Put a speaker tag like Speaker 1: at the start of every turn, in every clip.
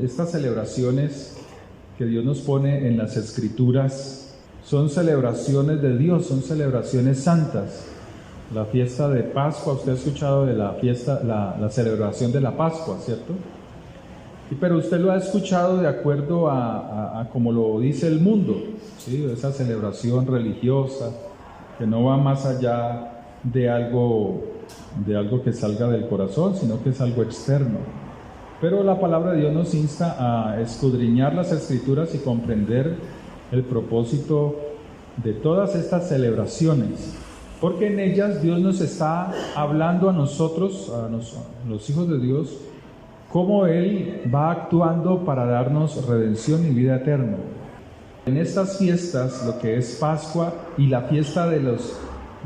Speaker 1: Estas celebraciones que Dios nos pone en las Escrituras son celebraciones de Dios, son celebraciones santas. La fiesta de Pascua, usted ha escuchado de la fiesta, la celebración de la Pascua, ¿cierto? Pero usted lo ha escuchado de acuerdo a como lo dice el mundo, ¿sí? Esa celebración religiosa que no va más allá de algo que salga del corazón, sino que es algo externo. Pero la palabra de Dios nos insta a escudriñar las Escrituras y comprender el propósito de todas estas celebraciones, porque en ellas Dios nos está hablando a nosotros, a los hijos de Dios, cómo Él va actuando para darnos redención y vida eterna. En estas fiestas, lo que es Pascua y la fiesta de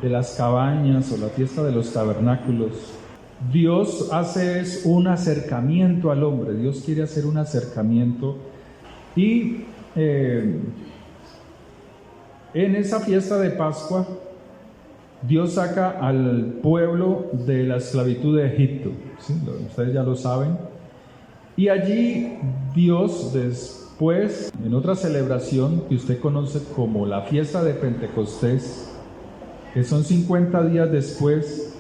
Speaker 1: las cabañas o la fiesta de los tabernáculos, Dios hace un acercamiento al hombre. Dios quiere hacer un acercamiento y en esa fiesta de Pascua Dios saca al pueblo de la esclavitud de Egipto, ¿sí? Ustedes ya lo saben. Y allí Dios después, en otra celebración que usted conoce como la fiesta de Pentecostés, que son 50 días después,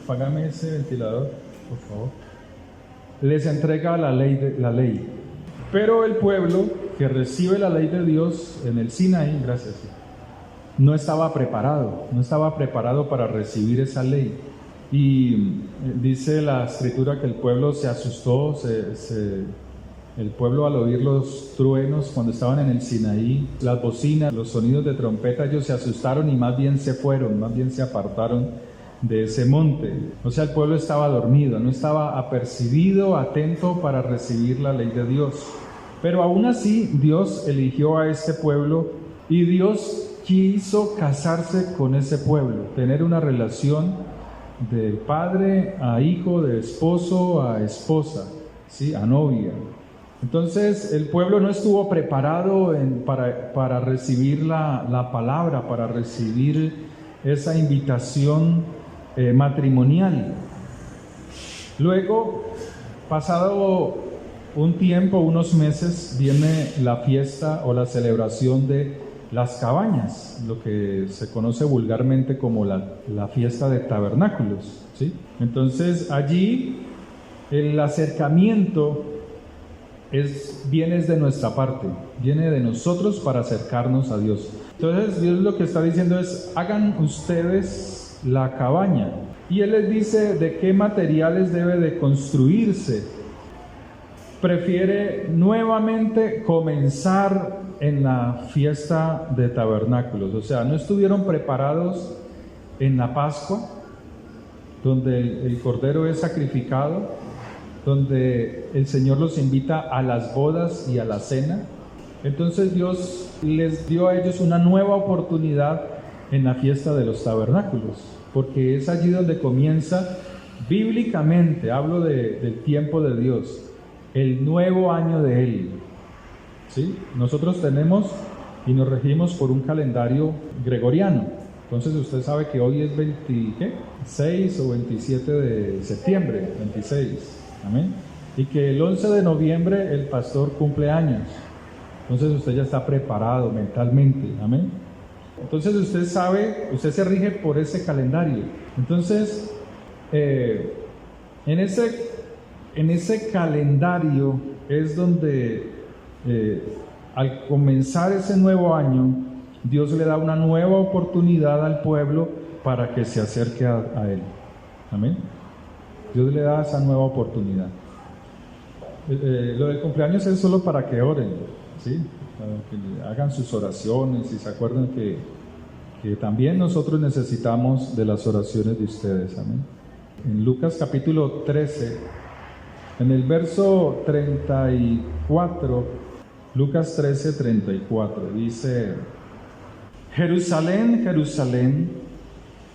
Speaker 1: apágame ese ventilador, por favor, les entrega la ley. Pero el pueblo que recibe la ley de Dios en el Sinaí, gracias, no estaba preparado para recibir esa ley. Y dice la Escritura que el pueblo se asustó, el pueblo al oír los truenos cuando estaban en el Sinaí, las bocinas, los sonidos de trompeta, ellos se asustaron y más bien se fueron, más bien se apartaron de ese monte. O sea, el pueblo estaba dormido, no estaba apercibido, atento para recibir la ley de Dios. Pero aún así, Dios eligió a este pueblo y Dios quiso casarse con ese pueblo, tener una relación de padre a hijo, de esposo a esposa, ¿sí? A novia. Entonces el pueblo no estuvo preparado para recibir la palabra, para recibir esa invitación matrimonial. Luego, pasado un tiempo, unos meses, viene la fiesta o la celebración de las cabañas, lo que se conoce vulgarmente como la fiesta de tabernáculos, ¿sí? Entonces allí el acercamiento viene de nuestra parte, viene de nosotros para acercarnos a Dios. Entonces Dios lo que está diciendo es: hagan ustedes la cabaña, y Él les dice de qué materiales debe de construirse. Prefiere nuevamente comenzar en la fiesta de tabernáculos. O sea, no estuvieron preparados en la Pascua, donde el Cordero es sacrificado, donde el Señor los invita a las bodas y a la cena. Entonces Dios les dio a ellos una nueva oportunidad en la fiesta de los tabernáculos, porque es allí donde comienza bíblicamente, hablo del tiempo de Dios, el nuevo año de Él. ¿Sí? Nosotros tenemos y nos regimos por un calendario gregoriano. Entonces usted sabe que hoy es 26 o 27 de septiembre, 26, amén. Y que el 11 de noviembre el pastor cumple años. Entonces usted ya está preparado mentalmente, amén. Entonces usted sabe, usted se rige por ese calendario. Entonces, en ese calendario es donde al comenzar ese nuevo año, Dios le da una nueva oportunidad al pueblo para que se acerque a Él. Amén. Dios le da esa nueva oportunidad. Lo del cumpleaños es solo para que oren, ¿sí? Para que hagan sus oraciones y se acuerden que también nosotros necesitamos de las oraciones de ustedes. Amén. En Lucas capítulo 13, en el verso 34, Lucas 13, 34, dice: Jerusalén, Jerusalén,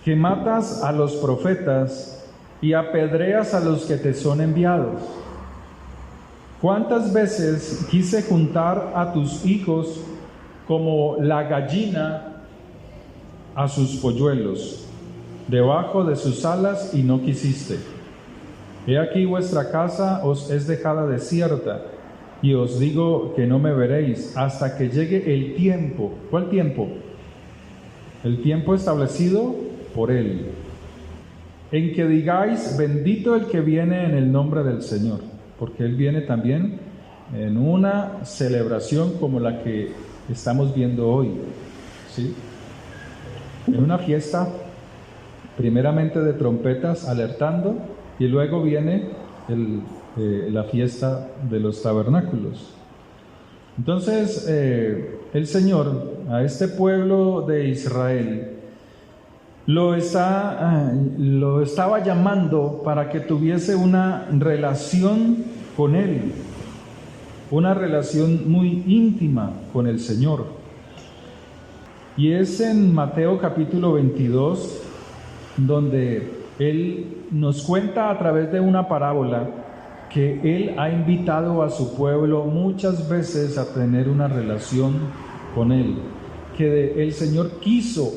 Speaker 1: que matas a los profetas y apedreas a los que te son enviados. ¿Cuántas veces quise juntar a tus hijos como la gallina a sus polluelos, debajo de sus alas, y no quisiste? He aquí vuestra casa os es dejada desierta, y os digo que no me veréis hasta que llegue el tiempo. ¿Cuál tiempo? El tiempo establecido por Él, en que digáis, bendito el que viene en el nombre del Señor, porque Él viene también en una celebración como la que estamos viendo hoy, ¿sí? En una fiesta, primeramente de trompetas alertando, y luego viene la fiesta de los tabernáculos. Entonces, el Señor a este pueblo de Israel lo estaba llamando para que tuviese una relación con Él, una relación muy íntima con el Señor. Y es en Mateo capítulo 22 donde Él nos cuenta a través de una parábola que Él ha invitado a su pueblo muchas veces a tener una relación con Él, que el Señor quiso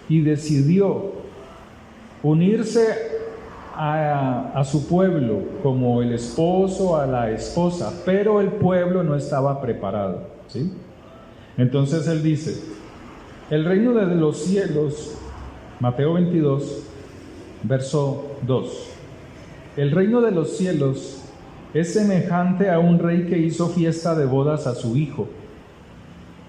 Speaker 1: y decidió unirse a su pueblo como el esposo a la esposa, pero el pueblo no estaba preparado, ¿sí? Entonces Él dice, el reino de los cielos, Mateo 22, verso 2, el reino de los cielos es semejante a un rey que hizo fiesta de bodas a su hijo,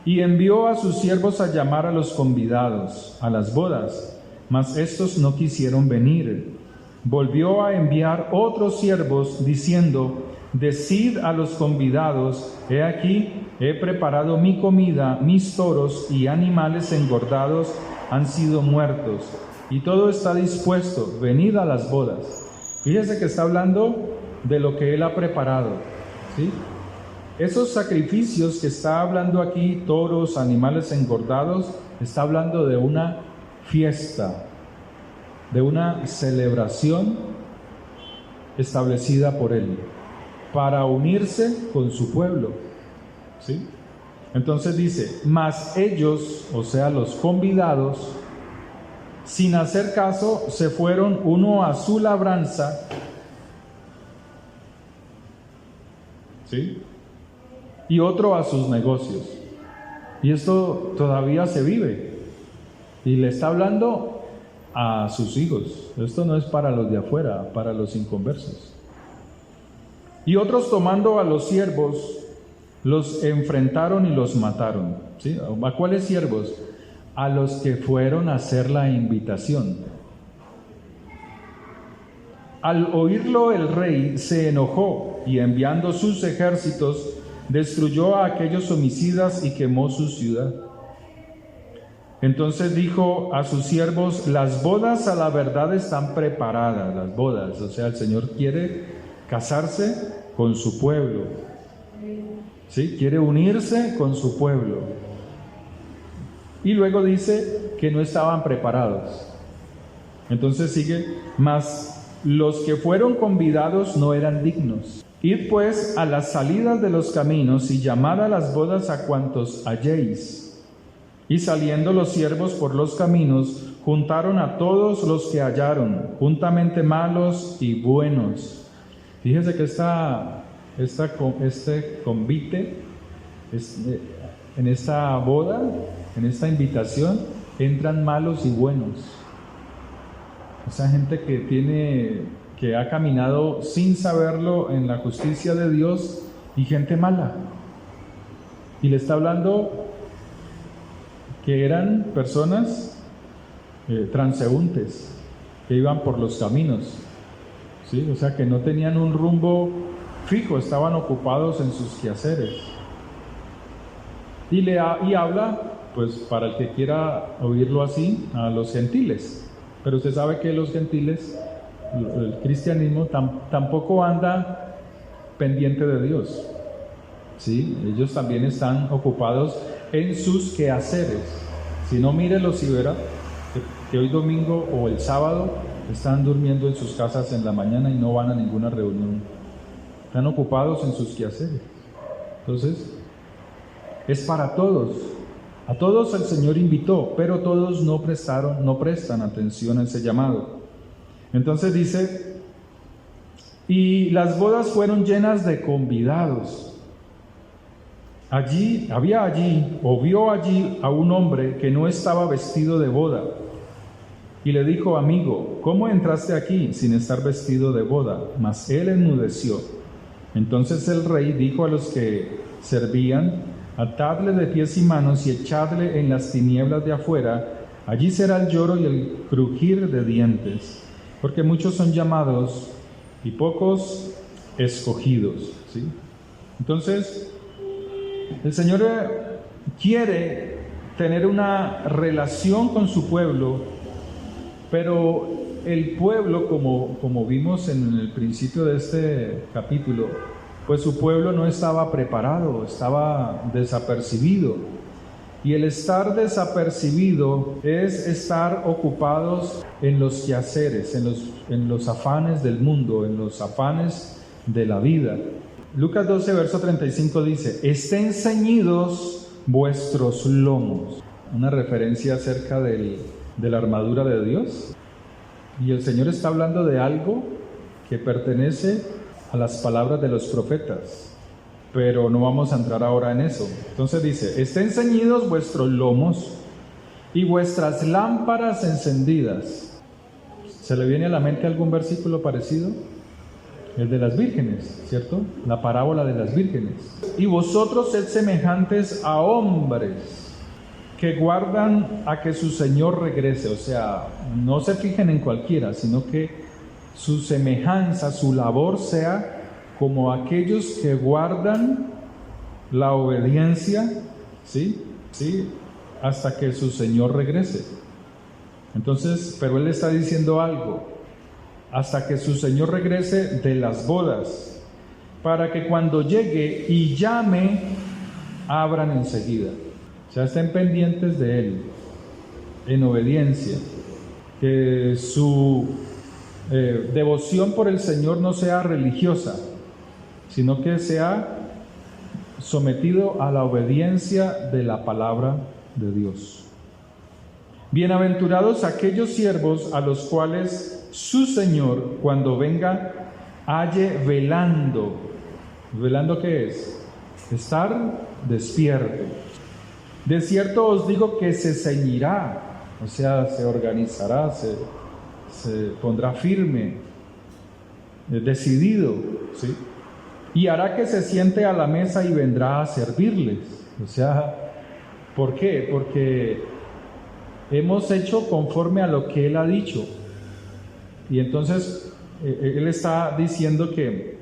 Speaker 1: y envió a sus siervos a llamar a los convidados a las bodas, mas estos no quisieron venir. Volvió a enviar otros siervos, diciendo, decid a los convidados, he aquí, he preparado mi comida, mis toros y animales engordados han sido muertos, y todo está dispuesto, venid a las bodas. Fíjese que está hablando de lo que Él ha preparado, ¿sí? Esos sacrificios que está hablando aquí, toros, animales engordados, está hablando de una fiesta, de una celebración establecida por Él, para unirse con su pueblo, ¿sí? Entonces dice, mas ellos, o sea, los convidados, sin hacer caso, se fueron uno a su labranza, ¿sí? Y otro a sus negocios. Y esto todavía se vive. Y le está hablando a sus hijos. Esto no es para los de afuera, para los inconversos. Y otros, tomando a los siervos, los enfrentaron y los mataron, ¿sí? ¿A cuáles siervos? A los que fueron a hacer la invitación. Al oírlo el rey se enojó y enviando sus ejércitos destruyó a aquellos homicidas y quemó su ciudad. Entonces dijo a sus siervos, las bodas a la verdad están preparadas, las bodas, o sea, el Señor quiere casarse con su pueblo, ¿sí? Quiere unirse con su pueblo. Y luego dice que no estaban preparados. Entonces sigue, mas los que fueron convidados no eran dignos. Id pues a las salidas de los caminos y llamad a las bodas a cuantos halléis. Y saliendo los siervos por los caminos, juntaron a todos los que hallaron, juntamente malos y buenos. Fíjese que este convite, en esta boda, en esta invitación, entran malos y buenos. Esa gente que ha caminado sin saberlo en la justicia de Dios, y gente mala. Y le está hablando que eran personas transeúntes, que iban por los caminos, ¿sí? O sea, que no tenían un rumbo fijo, estaban ocupados en sus quehaceres. Y habla, pues para el que quiera oírlo así, a los gentiles. Pero usted sabe que los gentiles, el cristianismo tampoco anda pendiente de Dios, ¿sí? Ellos también están ocupados en sus quehaceres. Si no, mírelos y verá que hoy domingo o el sábado están durmiendo en sus casas en la mañana y no van a ninguna reunión. Están ocupados en sus quehaceres. Entonces, es para todos. A todos el Señor invitó, pero todos no prestan atención a ese llamado. Entonces dice, Y las bodas fueron llenas de convidados. Vio allí a un hombre que no estaba vestido de boda. Y le dijo: amigo, ¿cómo entraste aquí sin estar vestido de boda? Mas él enmudeció. Entonces el rey dijo a los que servían: atadle de pies y manos y echadle en las tinieblas de afuera. Allí será el lloro y el crujir de dientes, porque muchos son llamados y pocos escogidos. ¿Sí? Entonces, el Señor quiere tener una relación con su pueblo, pero el pueblo, como vimos en el principio de este capítulo, pues su pueblo no estaba preparado, estaba desapercibido. Y el estar desapercibido es estar ocupados en los quehaceres, en los afanes del mundo, en los afanes de la vida. Lucas 12, verso 35 dice: estén ceñidos vuestros lomos. Una referencia acerca de la armadura de Dios. Y el Señor está hablando de algo que pertenece a las palabras de los profetas, pero no vamos a entrar ahora en eso. Entonces dice: estén ceñidos vuestros lomos y vuestras lámparas encendidas. ¿Se le viene a la mente algún versículo parecido? El de las vírgenes, ¿cierto? La parábola de las vírgenes. Y vosotros sed semejantes a hombres que guardan a que su Señor regrese. O sea, no se fijen en cualquiera, sino que su semejanza, su labor sea como aquellos que guardan la obediencia, ¿sí? Hasta que su Señor regrese. Entonces, pero Él está diciendo algo: hasta que su Señor regrese de las bodas, para que cuando llegue y llame, abran enseguida. O sea, estén pendientes de Él, en obediencia, que su devoción por el Señor no sea religiosa, sino que sea sometido a la obediencia de la palabra de Dios. Bienaventurados aquellos siervos a los cuales su Señor, cuando venga, halle velando. ¿Velando qué es? Estar despierto. De cierto os digo que se ceñirá, o sea, se organizará, se pondrá firme, decidido, ¿sí? Y hará que se siente a la mesa y vendrá a servirles. O sea, ¿por qué? Porque hemos hecho conforme a lo que Él ha dicho. Y entonces Él está diciendo que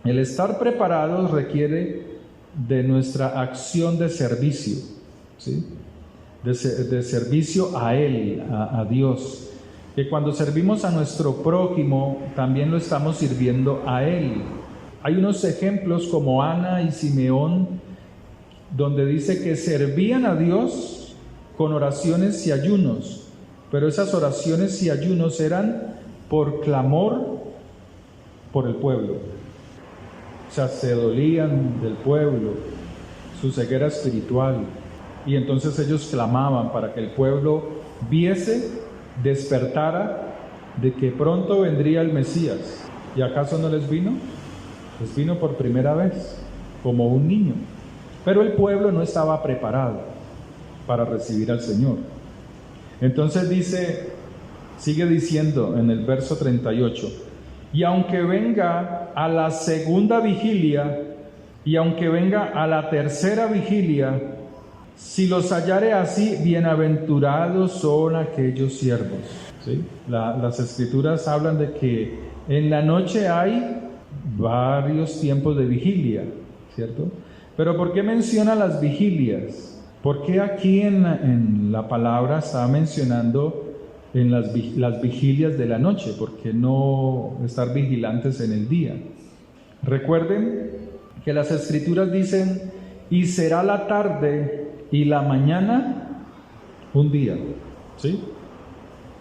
Speaker 1: el estar preparados requiere de nuestra acción de servicio, ¿sí? De servicio a Él, a Dios. Que cuando servimos a nuestro prójimo, también lo estamos sirviendo a Él. Hay unos ejemplos como Ana y Simeón, donde dice que servían a Dios con oraciones y ayunos, pero esas oraciones y ayunos eran por clamor por el pueblo. O sea, se dolían del pueblo, su ceguera espiritual, y entonces ellos clamaban para que el pueblo viese, despertara de que pronto vendría el Mesías. ¿Y acaso no les vino? Les vino por primera vez, como un niño. Pero el pueblo no estaba preparado para recibir al Señor. Entonces sigue diciendo en el verso 38: y aunque venga a la segunda vigilia, y aunque venga a la tercera vigilia, si los hallare así, bienaventurados son aquellos siervos. ¿Sí? Las escrituras hablan de que en la noche hay varios tiempos de vigilia, ¿cierto? Pero ¿por qué menciona las vigilias? ¿Por qué aquí en la palabra está mencionando en las vigilias de la noche? ¿Por qué no estar vigilantes en el día? Recuerden que las escrituras dicen: y será la tarde y la mañana un día. ¿Sí?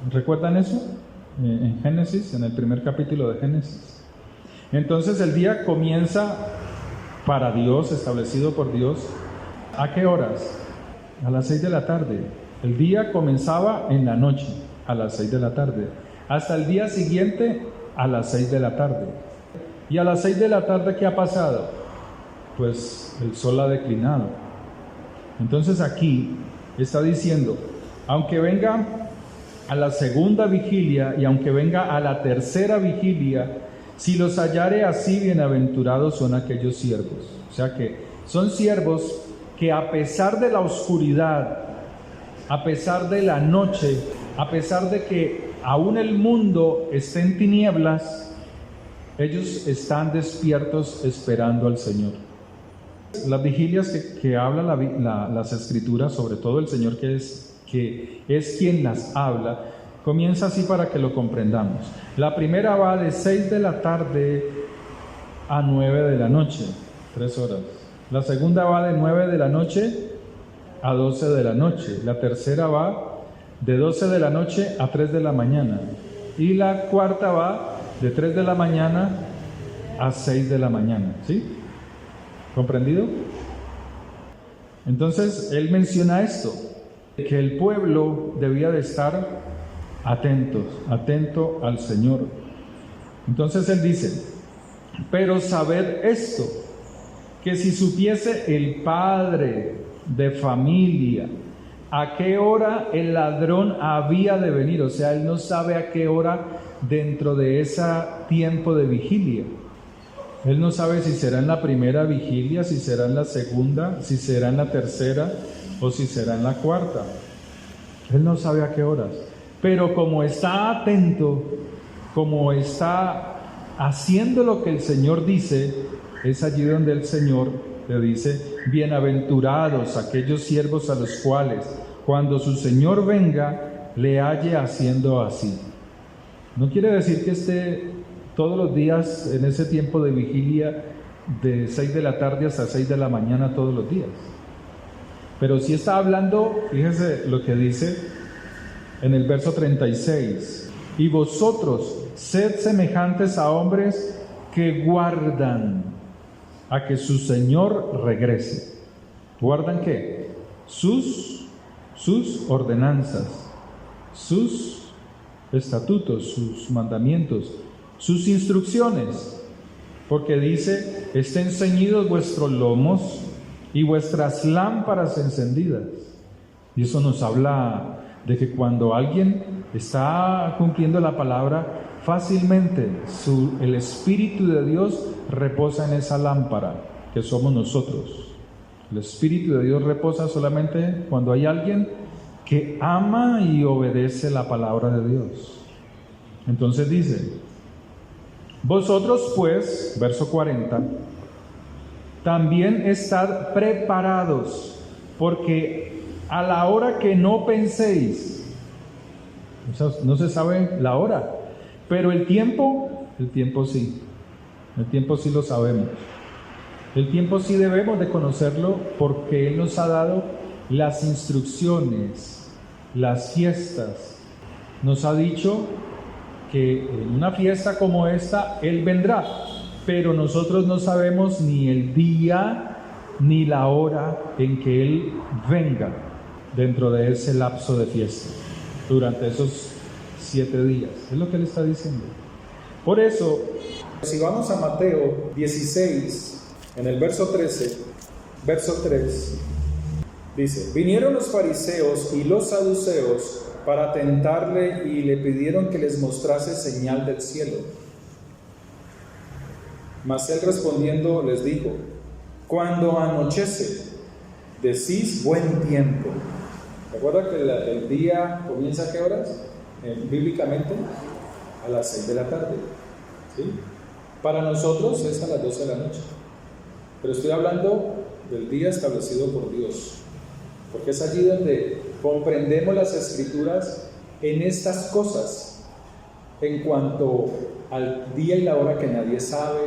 Speaker 1: ¿Recuerdan eso? En Génesis, en el primer capítulo de Génesis. Entonces el día comienza para Dios, establecido por Dios. ¿A qué horas? A las 6 de la tarde. El día comenzaba en la noche, a las 6 de la tarde, hasta el día siguiente a las 6 de la tarde. Y a las 6 de la tarde, ¿qué ha pasado? Pues el sol ha declinado. Entonces aquí está diciendo, aunque venga a la segunda vigilia y aunque venga a la tercera vigilia, si los hallare así, bienaventurados son aquellos siervos. O sea que son siervos que a pesar de la oscuridad, a pesar de la noche, a pesar de que aún el mundo esté en tinieblas, ellos están despiertos esperando al Señor. Las vigilias que habla las Escrituras, sobre todo el Señor que es quien las habla, comienza así para que lo comprendamos. La primera va de 6 de la tarde a 9 de la noche, 3 horas. La segunda va de 9 de la noche a 12 de la noche. La tercera va de 12 de la noche a 3 de la mañana. Y la cuarta va de 3 de la mañana a 6 de la mañana. ¿Sí? ¿Comprendido? Entonces, él menciona esto, que el pueblo debía de estar atento al Señor. Entonces él dice, pero sabed esto, que si supiese el padre de familia a qué hora el ladrón había de venir, o sea, él no sabe a qué hora dentro de ese tiempo de vigilia. Él no sabe si será en la primera vigilia, si será en la segunda, si será en la tercera o si será en la cuarta. Él no sabe a qué horas. Pero como está atento, como está haciendo lo que el Señor dice, es allí donde el Señor le dice, bienaventurados aquellos siervos a los cuales, cuando su Señor venga, le halle haciendo así. No quiere decir que esté todos los días en ese tiempo de vigilia de 6 de la tarde hasta 6 de la mañana todos los días. Pero sí está hablando, fíjese lo que dice en el verso 36, y vosotros sed semejantes a hombres que guardan a que su Señor regrese. ¿Guardan qué? Sus ordenanzas, sus estatutos, sus mandamientos, sus instrucciones, porque dice, estén ceñidos vuestros lomos y vuestras lámparas encendidas. Y eso nos habla de que cuando alguien está cumpliendo la palabra, fácilmente el Espíritu de Dios reposa en esa lámpara que somos nosotros. El Espíritu de Dios reposa solamente cuando hay alguien que ama y obedece la palabra de Dios. Entonces dice, vosotros pues, verso 40, también estad preparados, porque a la hora que no penséis, no se sabe la hora, pero el tiempo sí, el tiempo sí lo sabemos. El tiempo sí debemos de conocerlo porque Él nos ha dado las instrucciones, las fiestas. Nos ha dicho que en una fiesta como esta Él vendrá, pero nosotros no sabemos ni el día ni la hora en que Él venga dentro de ese lapso de fiesta, durante esos 7 días. Es lo que Él está diciendo. Por eso, si vamos a Mateo 16, en el verso 13, verso 3, dice, vinieron los fariseos y los saduceos para tentarle y le pidieron que les mostrase señal del cielo. Mas él respondiendo les dijo, cuando anochece, decís buen tiempo. ¿Recuerda que el día comienza a qué horas? Bíblicamente, a las 6 de la tarde. ¿Sí? Para nosotros es a las 12 de la noche. Pero estoy hablando del día establecido por Dios. Porque es allí donde comprendemos las Escrituras en estas cosas. En cuanto al día y la hora que nadie sabe,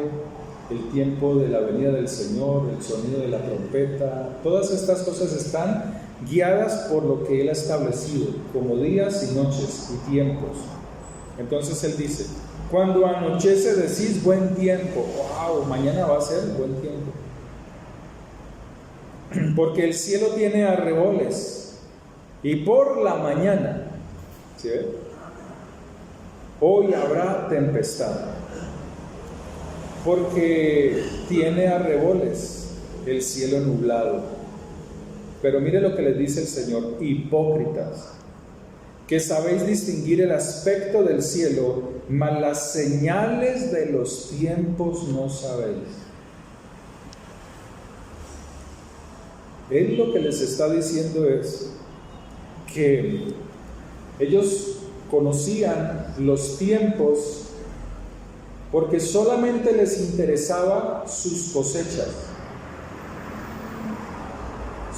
Speaker 1: el tiempo de la venida del Señor, el sonido de la trompeta, todas estas cosas están guiadas por lo que Él ha establecido, como días y noches y tiempos. Entonces Él dice, cuando anochece decís buen tiempo. ¡Wow! Mañana va a ser buen tiempo. Porque el cielo tiene arreboles y por la mañana, ¿sí ve? Hoy habrá tempestad. porque tiene arreboles el cielo nublado. Pero mire lo que les dice el Señor: hipócritas, que sabéis distinguir el aspecto del cielo, mas las señales de los tiempos no sabéis. Él lo que les está diciendo es que ellos conocían los tiempos porque solamente les interesaba sus cosechas.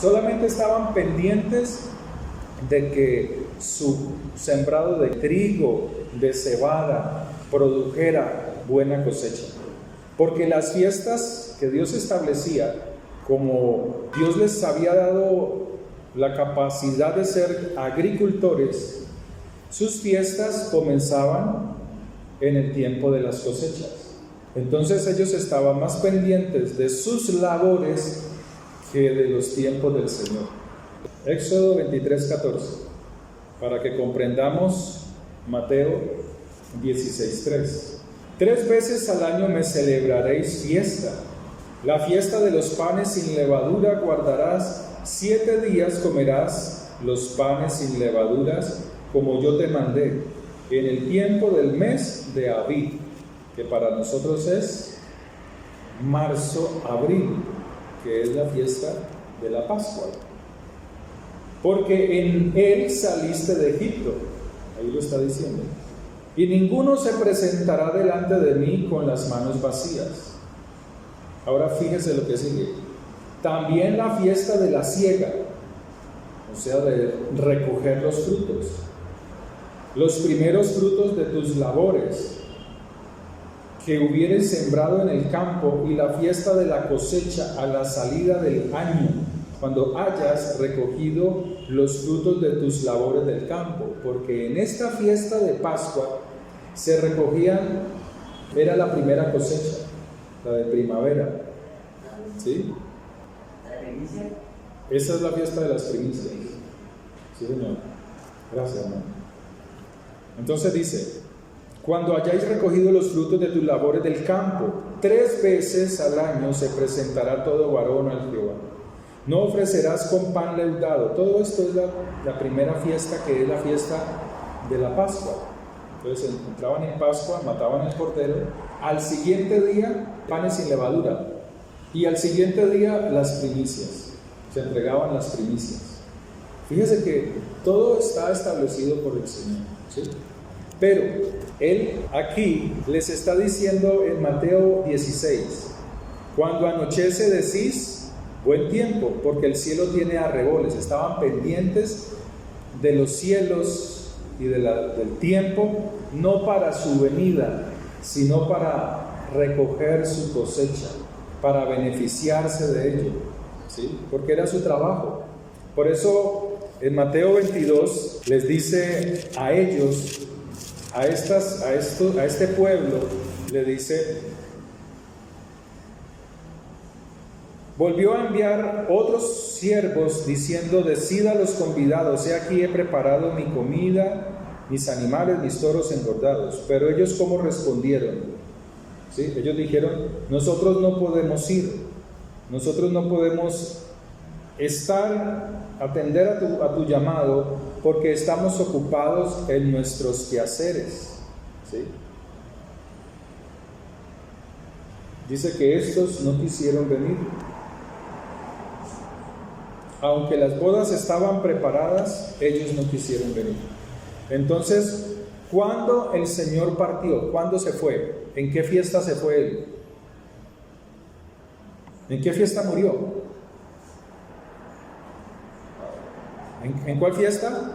Speaker 1: Solamente estaban pendientes de que su sembrado de trigo, de cebada, produjera buena cosecha. Porque las fiestas que Dios establecía, como Dios les había dado la capacidad de ser agricultores, sus fiestas comenzaban en el tiempo de las cosechas. Entonces ellos estaban más pendientes de sus labores que de los tiempos del Señor. Éxodo 23:14, para que comprendamos Mateo 16:3. 3 veces al año me celebraréis fiesta. La fiesta de los panes sin levadura guardarás, 7 días comerás los panes sin levaduras, como yo te mandé, en el tiempo del mes de Abib, que para nosotros es marzo, abril, que es la fiesta de la Pascua. Porque en él saliste de Egipto, ahí lo está diciendo, y ninguno se presentará delante de mí con las manos vacías. Ahora fíjese lo que sigue. También la fiesta de la siega, o sea, de recoger los frutos, los primeros frutos de tus labores que hubieres sembrado en el campo, y la fiesta de la cosecha a la salida del año, cuando hayas recogido los frutos de tus labores del campo. Porque en esta fiesta de Pascua se recogían, era la primera cosecha, la de primavera, ¿sí? Esa es la fiesta de las primicias. Sí, Señor. Gracias, hermano. Entonces dice: cuando hayáis recogido los frutos de tus labores del campo, 3 veces al año se presentará todo varón al Jehová. No ofrecerás con pan leudado. Todo esto es la primera fiesta, que es la fiesta de la Pascua. Entonces entraban en Pascua, mataban el cordero. Al siguiente día, panes sin levadura. Y al siguiente día, las primicias. Se entregaban las primicias. Fíjese que todo está establecido por el Señor, ¿sí? Pero Él aquí les está diciendo en Mateo 16: cuando anochece decís buen tiempo, porque el cielo tiene arreboles. Estaban pendientes de los cielos y del tiempo, no para su venida, sino para recoger su cosecha, para beneficiarse de ello, ¿sí? Porque era su trabajo. Por eso en Mateo 22 les dice a ellos, a este pueblo, le dice: volvió a enviar otros siervos diciendo: decid a los convidados, he aquí he preparado mi comida, mis animales, mis toros engordados. Pero ellos, ¿cómo respondieron? ¿Sí? Ellos dijeron: nosotros no podemos ir, nosotros no podemos atender a tu llamado, porque estamos ocupados en nuestros quehaceres. ¿Sí? Dice que estos no quisieron venir. Aunque las bodas estaban preparadas, ellos no quisieron venir. Entonces, ¿cuándo el Señor partió? ¿Cuándo se fue? ¿En qué fiesta se fue Él? ¿En qué fiesta murió? ¿En cuál fiesta?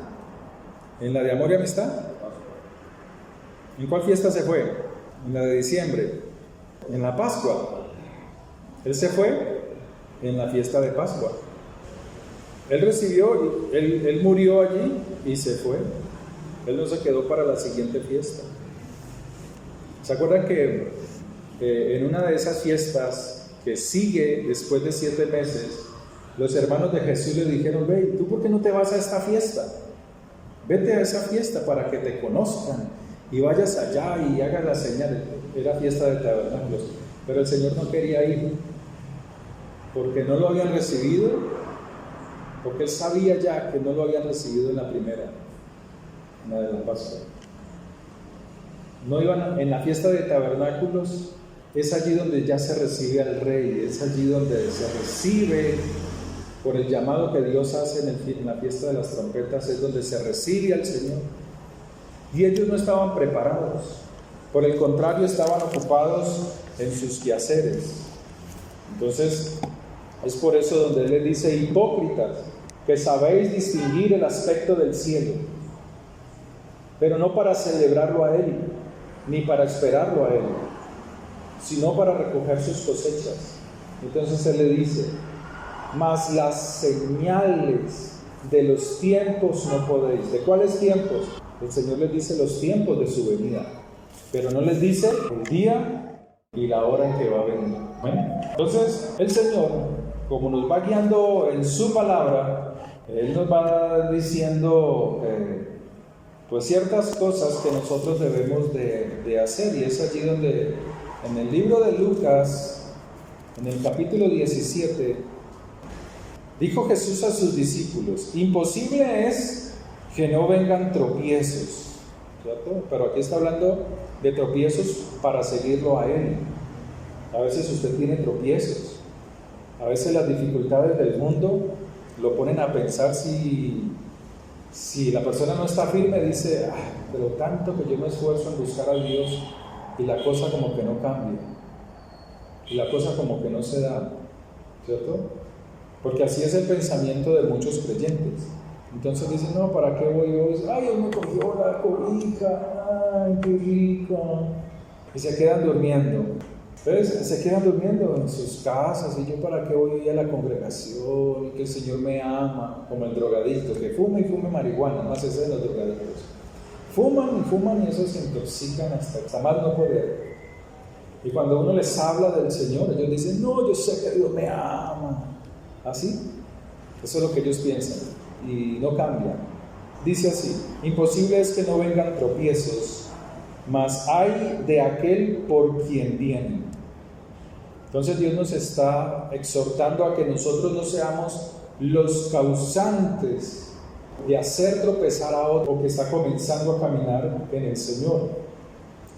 Speaker 1: ¿En la de amor y amistad? ¿En cuál fiesta se fue? En la de diciembre. En la Pascua. Él se fue en la fiesta de Pascua. Él recibió, él murió allí y se fue. Él no se quedó para la siguiente fiesta. ¿Se acuerdan que en una de esas fiestas que sigue después de 7 meses, los hermanos de Jesús le dijeron: ve, ¿tú por qué no te vas a esta fiesta? Vete a esa fiesta para que te conozcan y vayas allá y hagas la señal. Era fiesta de tabernáculos. Pero el Señor no quería ir, porque no lo habían recibido, porque Él sabía ya que no lo habían recibido en la primera, en la de la Pascua. No iban en la fiesta de tabernáculos, es allí donde ya se recibe al Rey, es allí donde se recibe por el llamado que Dios hace en la fiesta de las trompetas, es donde se recibe al Señor. Y ellos no estaban preparados, por el contrario, estaban ocupados en sus quehaceres. Entonces, es por eso donde Él les dice: hipócritas, que sabéis distinguir el aspecto del cielo, pero no para celebrarlo a Él, ni para esperarlo a Él, sino para recoger sus cosechas. Entonces Él le dice: mas las señales de los tiempos no podéis. ¿De cuáles tiempos? El Señor les dice los tiempos de su venida, pero no les dice el día y la hora en que va a venir. ¿Ven? Entonces el Señor, como nos va guiando en su palabra, Él nos va diciendo pues ciertas cosas que nosotros debemos de hacer, y es allí donde en el libro de Lucas, en el capítulo 17, dijo Jesús a sus discípulos: imposible es que no vengan tropiezos, ¿cierto? Pero aquí está hablando de tropiezos para seguirlo a Él. A veces usted tiene tropiezos, a veces las dificultades del mundo lo ponen a pensar si la persona no está firme, dice: pero tanto que yo me esfuerzo en buscar a Dios y la cosa como que no cambia, y la cosa como que no se da, ¿cierto? Porque así es el pensamiento de muchos creyentes. Entonces dicen: no, ¿para qué voy hoy? Ay, Dios me cogió la cobija, ay, qué rico. Y se quedan durmiendo. Entonces se quedan durmiendo en sus casas, y yo para qué voy hoy a la congregación, y que el Señor me ama, como el drogadicto, que fuma y fume marihuana, más ese de los drogadictos. Fuman y eso se intoxican hasta más no poder. Y cuando uno les habla del Señor, ellos dicen: no, yo sé que Dios me ama. ¿Así? Eso es lo que ellos piensan, y no cambian. Dice así: imposible es que no vengan tropiezos, mas hay de aquel por quien vienen. Entonces Dios nos está exhortando a que nosotros no seamos los causantes de hacer tropezar a otro que está comenzando a caminar en el Señor.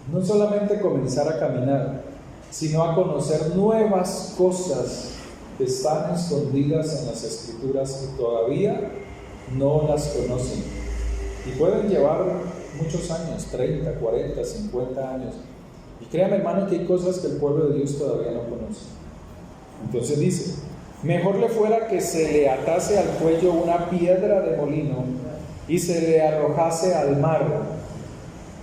Speaker 1: No solamente comenzar a caminar, sino a conocer nuevas cosas que están escondidas en las Escrituras y todavía no las conocen. Y pueden llevar muchos años, 30, 40, 50 años. Y créame, hermano, que hay cosas que el pueblo de Dios todavía no conoce. Entonces dice: mejor le fuera que se le atase al cuello una piedra de molino y se le arrojase al mar,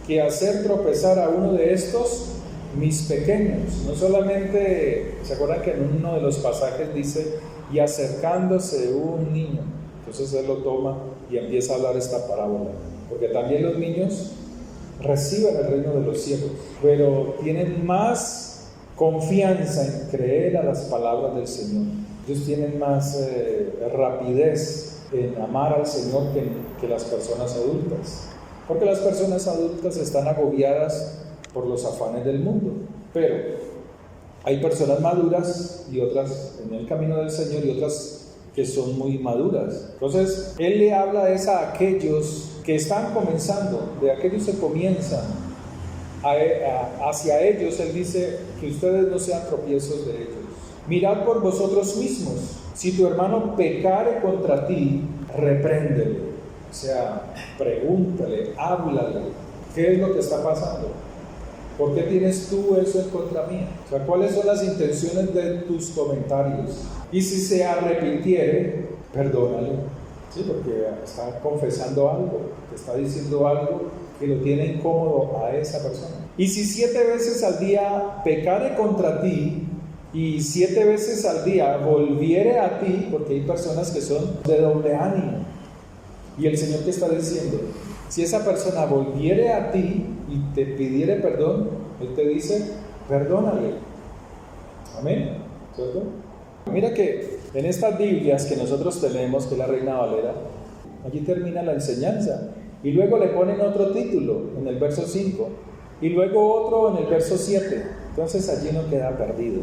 Speaker 1: que hacer tropezar a uno de estos mis pequeños. No solamente, ¿se acuerdan que en uno de los pasajes dice: y acercándose un niño? Entonces Él lo toma y empieza a hablar esta parábola, porque también los niños reciben el reino de los cielos, pero tienen más confianza en creer a las palabras del Señor. Ellos tienen más rapidez en amar al Señor que las personas adultas, porque las personas adultas están agobiadas por los afanes del mundo. Pero hay personas maduras y otras en el camino del Señor, y otras que son muy maduras. Entonces Él le habla a aquellos que están comenzando, de aquellos que comienzan hacia ellos. Él dice que ustedes no sean tropiezos de ellos. Mirad por vosotros mismos: si tu hermano pecare contra ti, repréndele. O sea, pregúntale, háblale, ¿qué es lo que está pasando? ¿Por qué tienes tú eso en contra mía? O sea, ¿cuáles son las intenciones de tus comentarios? Y si se arrepintiere, perdónale. Sí, porque está confesando algo, te está diciendo algo que lo tiene incómodo a esa persona. Y si 7 veces al día pecare contra ti, y 7 veces al día volviere a ti, porque hay personas que son de doble ánimo. Y el Señor te está diciendo: si esa persona volviere a ti y te pidiere perdón, Él te dice: perdónale. Amén. ¿Cierto? Mira que en estas Biblias que nosotros tenemos, que es la Reina Valera, allí termina la enseñanza, y luego le ponen otro título en el verso 5, y luego otro en el verso 7.
Speaker 2: entonces allí no queda perdido.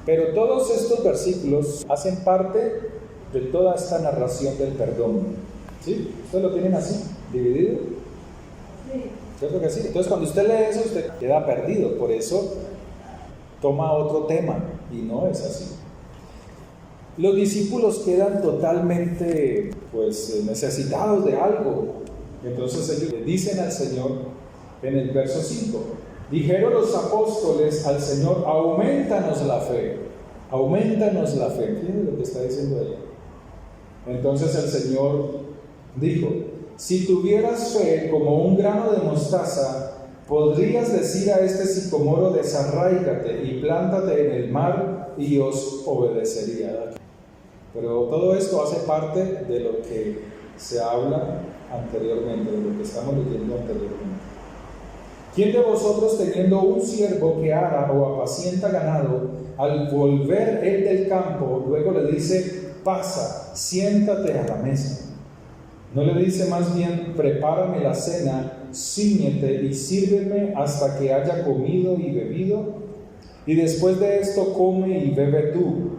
Speaker 2: Pero todos estos versículos hacen parte de toda esta narración del perdón. ¿Sí? ¿Ustedes lo tienen así, dividido? Sí. ¿Cierto que sí? Entonces cuando usted lee eso, usted queda perdido. Por eso toma otro tema, y no es así. Los discípulos quedan totalmente necesitados de algo. Entonces ellos le dicen al Señor en el verso 5, dijeron los apóstoles al Señor, aumentanos la fe. Fíjense lo que está diciendo ella. Entonces el Señor dijo, si tuvieras fe como un grano de mostaza, podrías decir a este sicomoro, desarráigate y plántate en el mar, y os obedecería. Pero todo esto hace parte de lo que se habla anteriormente, de lo que estamos leyendo anteriormente. ¿Quién de vosotros, teniendo un siervo que ara o apacienta ganado, al volver él del campo, luego le dice, pasa, siéntate a la mesa? ¿No le dice más bien, prepárame la cena, cíñete y sírveme hasta que haya comido y bebido? Y después de esto come y bebe tú.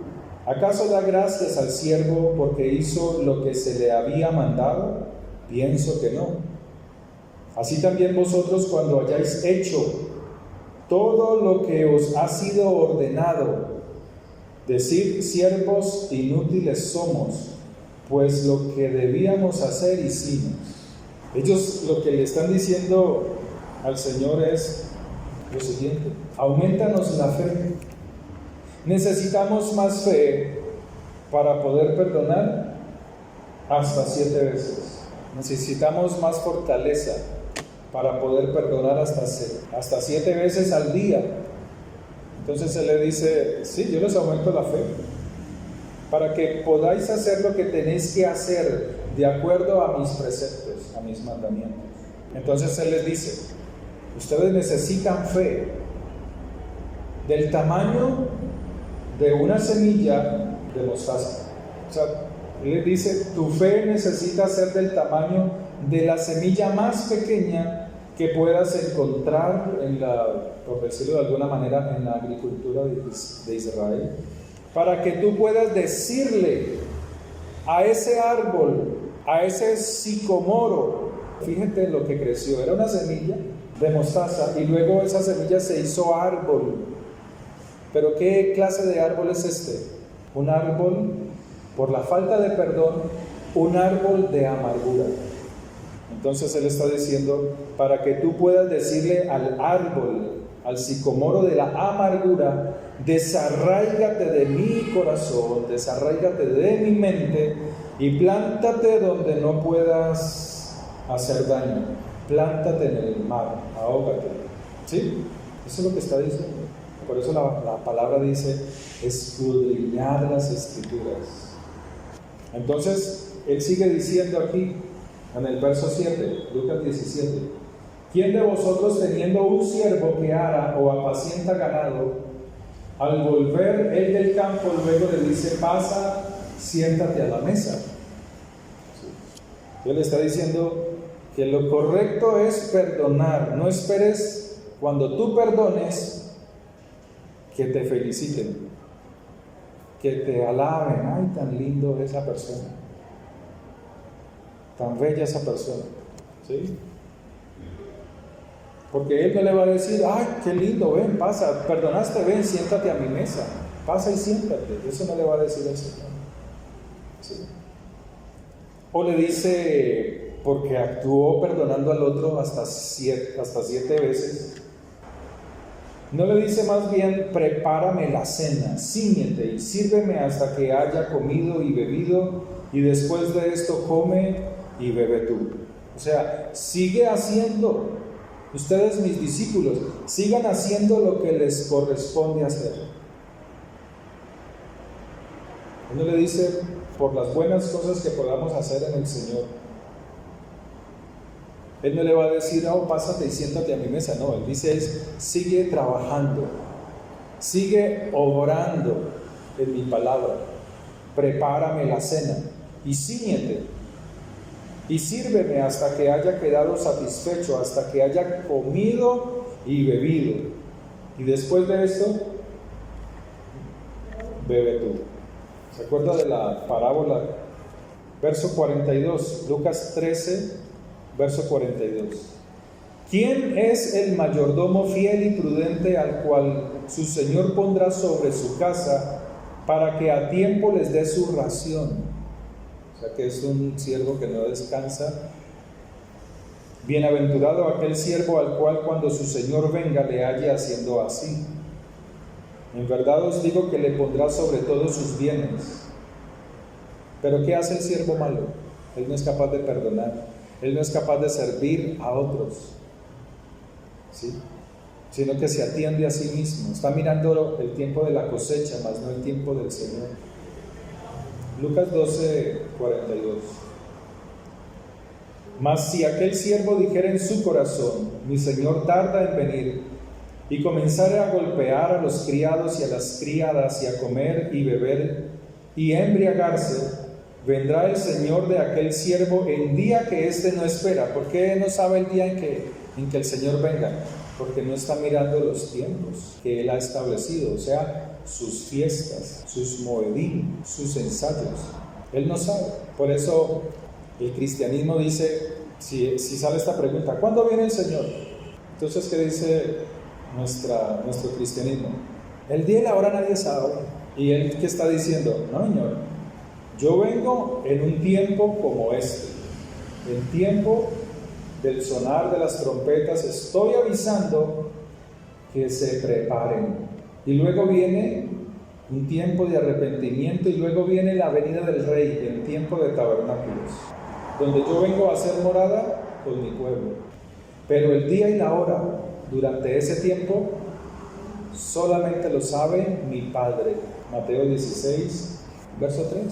Speaker 2: ¿Acaso da gracias al siervo porque hizo lo que se le había mandado? Pienso que no. Así también vosotros, cuando hayáis hecho todo lo que os ha sido ordenado, decid, siervos inútiles somos, pues lo que debíamos hacer hicimos. Ellos lo que le están diciendo al Señor es lo siguiente: aumentanos la fe. Necesitamos más fe para poder perdonar hasta 7 veces. Necesitamos más fortaleza para poder perdonar hasta 7 veces al día. Entonces Él le dice, sí, yo les aumento la fe para que podáis hacer lo que tenéis que hacer de acuerdo a mis preceptos, a mis mandamientos. Entonces Él les dice, ustedes necesitan fe del tamaño de una semilla de mostaza. O sea, Él les dice, tu fe necesita ser del tamaño de la semilla más pequeña que puedas encontrar por decirlo de alguna manera, en la agricultura de Israel, para que tú puedas decirle a ese árbol, a ese sicomoro, fíjate lo que creció, era una semilla de mostaza y luego esa semilla se hizo árbol. Pero ¿qué clase de árbol es este? Un árbol, por la falta de perdón, un árbol de amargura. Entonces Él está diciendo, para que tú puedas decirle al árbol, al sicomoro de la amargura, desarráigate de mi corazón, desarráigate de mi mente y plántate donde no puedas hacer daño, plántate en el mar, ahógate. ¿Sí? Eso es lo que está diciendo. Por eso la palabra dice, escudriñad las Escrituras. Entonces, Él sigue diciendo aquí, en el verso 7, Lucas 17, ¿quién de vosotros, teniendo un siervo que ara o apacienta ganado, al volver él del campo, luego le dice, pasa, siéntate a la mesa? Él le está diciendo que lo correcto es perdonar. No esperes cuando tú perdones que te feliciten, que te alaben. Ay, tan lindo esa persona, tan bella esa persona, ¿sí? Porque Él no le va a decir, ay, qué lindo, ven, pasa, perdonaste, ven, siéntate a mi mesa, pasa y siéntate. Eso no le va a decir el Señor, ¿sí? O le dice, porque actuó perdonando al otro hasta 7 veces, no le dice más bien, prepárame la cena, cíñete y sírveme hasta que haya comido y bebido, y después de esto come y bebe tú. O sea, sigue haciendo, ustedes mis discípulos, sigan haciendo lo que les corresponde hacer. Uno le dice, por las buenas cosas que podamos hacer en el Señor. Él no le va a decir, oh, pásate y siéntate a mi mesa. No, Él dice, sigue trabajando, sigue obrando en mi palabra, prepárame la cena y cíñete y sírveme hasta que haya quedado satisfecho, hasta que haya comido y bebido. y después de esto, bebe tú. ¿Se acuerda de la parábola? Verso 42, Lucas 13, verso 42. ¿Quién es el mayordomo fiel y prudente al cual su señor pondrá sobre su casa para que a tiempo les dé su ración? O sea que es un siervo que no descansa. Bienaventurado aquel siervo al cual cuando su señor venga le halle haciendo así. En verdad os digo que le pondrá sobre todos sus bienes. Pero ¿qué hace el siervo malo? Él no es capaz de perdonar, él no es capaz de servir a otros, ¿sí? Sino que se atiende a sí mismo, está mirando el tiempo de la cosecha, más no el tiempo del Señor. Lucas 12, 42. Mas si aquel siervo dijera en su corazón, mi señor tarda en venir, y comenzara a golpear a los criados y a las criadas, y a comer y beber y embriagarse, vendrá el señor de aquel siervo en día que éste no espera. ¿Por qué no sabe el día en que el Señor venga? Porque no está mirando los tiempos que Él ha establecido, o sea, sus fiestas, sus moedim, sus ensayos. Él no sabe. Por eso el cristianismo dice, si sale esta pregunta, ¿cuándo viene el Señor? Entonces, ¿qué dice nuestro cristianismo? El día y la hora nadie sabe. ¿Y él qué está diciendo? No, Señor, yo vengo en un tiempo como este, el tiempo del sonar de las trompetas. Estoy avisando que se preparen. Y luego viene un tiempo de arrepentimiento, y luego viene la venida del Rey, el tiempo de tabernáculos, donde yo vengo a hacer morada con mi pueblo. Pero el día y la hora, durante ese tiempo, solamente lo sabe mi Padre. Mateo 16, verso 3.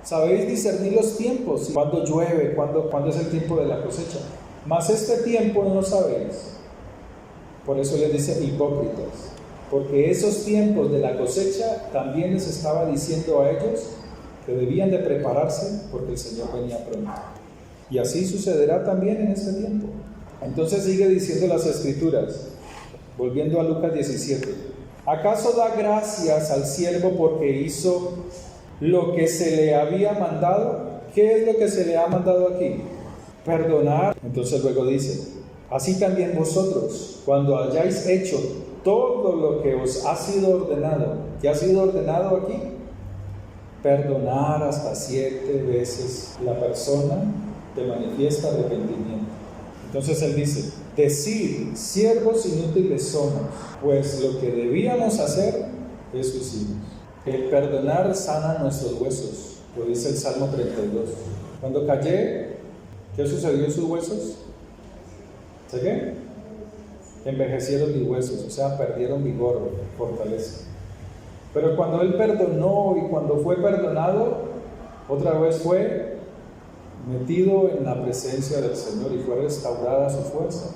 Speaker 2: Sabéis discernir los tiempos, cuando llueve, cuando es el tiempo de la cosecha. Mas este tiempo no lo sabéis. Por eso les dice hipócritas, porque esos tiempos de la cosecha también les estaba diciendo a ellos que debían de prepararse porque el Señor venía pronto. Y así sucederá también en este tiempo. Entonces sigue diciendo las Escrituras, volviendo a Lucas 17. ¿Acaso da gracias al siervo porque hizo lo que se le había mandado? ¿Qué es lo que se le ha mandado aquí? Perdonar. Entonces luego dice, así también vosotros, cuando hayáis hecho todo lo que os ha sido ordenado. ¿Qué ha sido ordenado aquí? Perdonar hasta 7 veces. La persona te manifiesta arrepentimiento. Entonces él dice, decid, siervos inútiles somos, pues lo que debíamos hacer, eso hicimos. El perdonar sana nuestros huesos, lo dice el Salmo 32. Cuando callé, ¿qué sucedió en sus huesos? ¿Sí qué? Envejecieron mis huesos, o sea, perdieron vigor, fortaleza. Pero cuando él perdonó y cuando fue perdonado, otra vez fue metido en la presencia del Señor y fue restaurada su fuerza.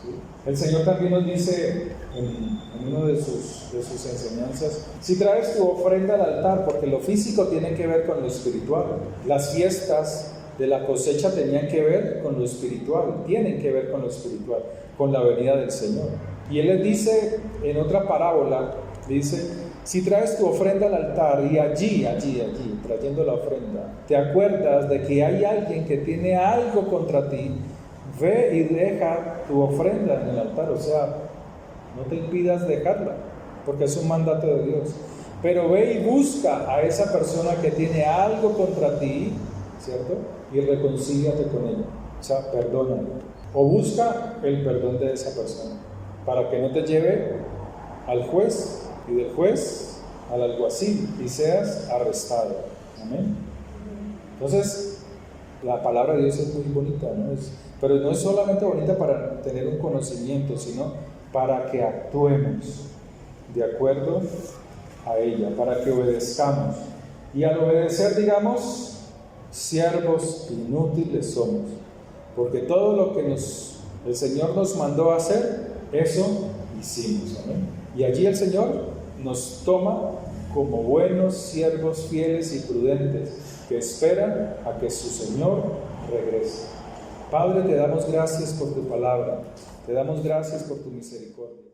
Speaker 2: ¿Sí? El Señor también nos dice en una de sus enseñanzas, si traes tu ofrenda al altar, porque lo físico tiene que ver con lo espiritual. Las fiestas de la cosecha tenían que ver con lo espiritual, tienen que ver con lo espiritual, con la venida del Señor. Y Él les dice en otra parábola, dice, si traes tu ofrenda al altar y allí, trayendo la ofrenda, te acuerdas de que hay alguien que tiene algo contra ti, ve y deja tu ofrenda en el altar, o sea, no te impidas dejarla, porque es un mandato de Dios. Pero ve y busca a esa persona que tiene algo contra ti, ¿cierto? Y reconcíliate con ella, o sea, perdónala. O busca el perdón de esa persona, para que no te lleve al juez, y del juez al alguacil, y seas arrestado. Amén. Entonces, la palabra de Dios es muy bonita, ¿no? Pero no es solamente bonita para tener un conocimiento, sino para que actuemos de acuerdo a ella, para que obedezcamos. Y al obedecer, digamos, siervos inútiles somos, porque todo lo que el Señor nos mandó a hacer, eso hicimos. Amén. Y allí el Señor nos toma como buenos siervos fieles y prudentes que esperan a que su Señor regrese. Padre, te damos gracias por tu palabra, te damos gracias por tu misericordia.